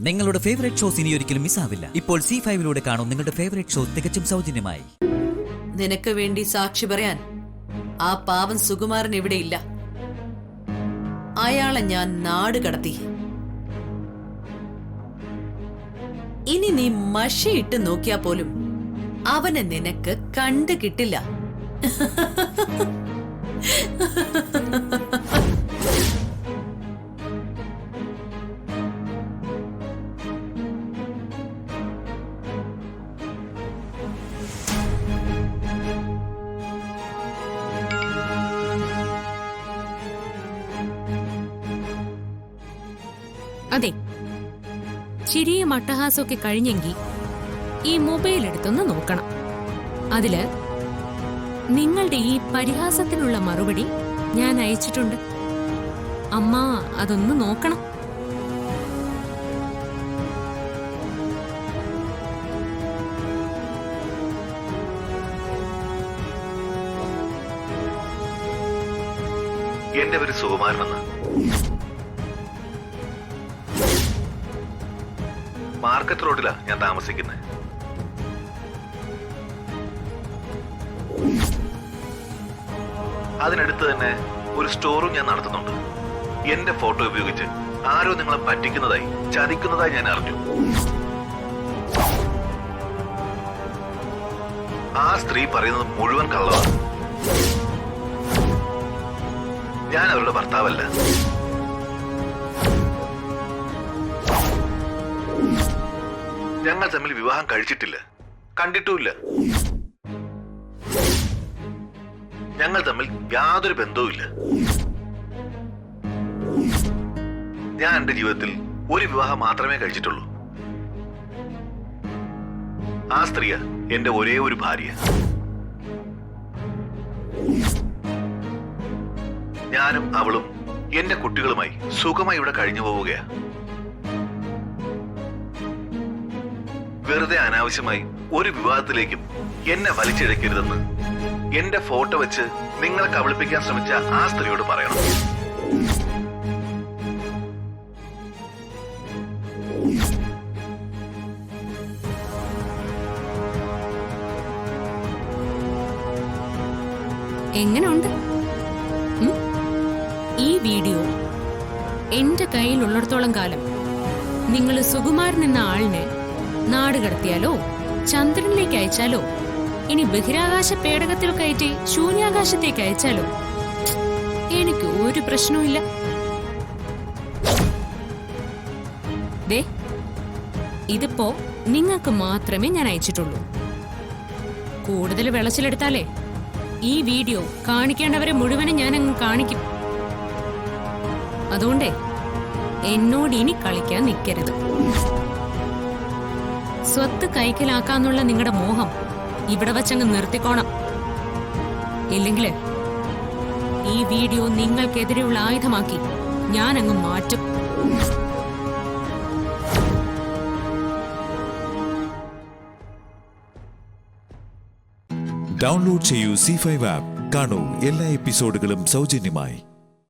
നിങ്ങളുടെ favourite shows ഇനി ഒരിക്കലും മിസ്സാവില്ല. ഇപ്പോൾ C5 കാണും നിങ്ങളുടെ ഫേവറേറ്റ് ഷോ തികച്ചും സൗജന്യമായി. നിനക്ക് വേണ്ടി സാക്ഷി പറയാൻ ആ പാവൻ സുകുമാരൻ ഇവിടെ ഇല്ല. അയാളെ ഞാൻ നാട് കടത്തി. ഇനി നീ മഷിയിട്ട് നോക്കിയാ പോലും അവനെ നിനക്ക് കണ്ടു കിട്ടില്ല. അതെ, ചിരിയും അട്ടഹാസമൊക്കെ കഴിഞ്ഞെങ്കിൽ ഈ മൊബൈൽ എടുത്തൊന്ന് നോക്കണം. അതില് നിങ്ങളുടെ ഈ പരിഹാസത്തിനുള്ള മറുപടി ഞാൻ അയച്ചിട്ടുണ്ട്. അമ്മ അതൊന്ന് നോക്കണം. എന്റെ പേര് സുകുമാരനെന്ന്. മാർക്കറ്റ് റോഡിലാ ഞാൻ താമസിക്കുന്നത്. അതിനടുത്ത് തന്നെ ഒരു സ്റ്റോറും ഞാൻ നടത്തുന്നുണ്ട്. എന്റെ ഫോട്ടോ ഉപയോഗിച്ച് ആരോ നിങ്ങളെ പറ്റിക്കുന്നതായി, ചതിക്കുന്നതായി ഞാൻ അറിഞ്ഞു. ആ സ്ത്രീ പറയുന്നത് മുഴുവൻ കള്ളമാണ്. ഞാൻ അവരുടെ ഭർത്താവല്ല. ഞങ്ങൾ തമ്മിൽ വിവാഹം കഴിച്ചിട്ടില്ല, കണ്ടിട്ടുമില്ല. ഞങ്ങൾ തമ്മിൽ യാതൊരു ബന്ധവുമില്ല. ഞാൻ എന്റെ ജീവിതത്തിൽ ഒരു വിവാഹം മാത്രമേ കഴിച്ചിട്ടുള്ളൂ. ആ സ്ത്രീയ എന്റെ ഒരേ ഒരു ഭാര്യ. ഞാനും അവളും എന്റെ കുട്ടികളുമായി സുഖമായി ഇവിടെ കഴിഞ്ഞു പോവുകയാ. വെറുതെ അനാവശ്യമായി ഒരു വിവാദത്തിലേക്കും എന്നെ വലിച്ചിഴക്കരുതെന്ന് എന്റെ ഫോട്ടോ വെച്ച് നിങ്ങളെ കബളിപ്പിക്കാൻ ശ്രമിച്ച ആ സ്ത്രീയോട് പറയണം. എങ്ങനെയുണ്ട് ഈ വീഡിയോ? എന്റെ കയ്യിലുള്ളിടത്തോളം കാലം നിങ്ങൾ സുകുമാരൻ എന്ന ആളിനെ നാട് കടത്തിയാലോ, ചന്ദ്രനിലേക്ക് അയച്ചാലോ, ഇനി ബഹിരാകാശ പേടകത്തിൽ കയറ്റി ശൂന്യാകാശത്തേക്ക് അയച്ചാലോ എനിക്ക് ഒരു പ്രശ്നവുമില്ല. ദേ, ഇതിപ്പോ നിങ്ങൾക്ക് മാത്രമേ ഞാൻ അയച്ചിട്ടുള്ളൂ. കൂടുതൽ വിളച്ചിലെടുത്താലേ ഈ വീഡിയോ കാണിക്കേണ്ടവരെ മുഴുവനും ഞാൻ അങ്ങ് കാണിക്കും. അതുകൊണ്ടേ എന്നോട് ഇനി കളിക്കാൻ നിൽക്കരുത്. സ്വത്ത് കൈക്കലാക്കാന്നുള്ള നിങ്ങളുടെ മോഹം ഇവിടെ വച്ചങ്ങ് നിർത്തിക്കോണം. ഇല്ലെങ്കിൽ ഈ വീഡിയോ നിങ്ങൾക്കെതിരെയുള്ള ആയുധമാക്കി ഞാൻ അങ്ങ് മാറ്റും. ഡൗൺലോഡ് ചെയ്യൂ C5 ആപ്പ്. കാണൂ എല്ലാ എപ്പിസോഡുകളും സൗജന്യമായി.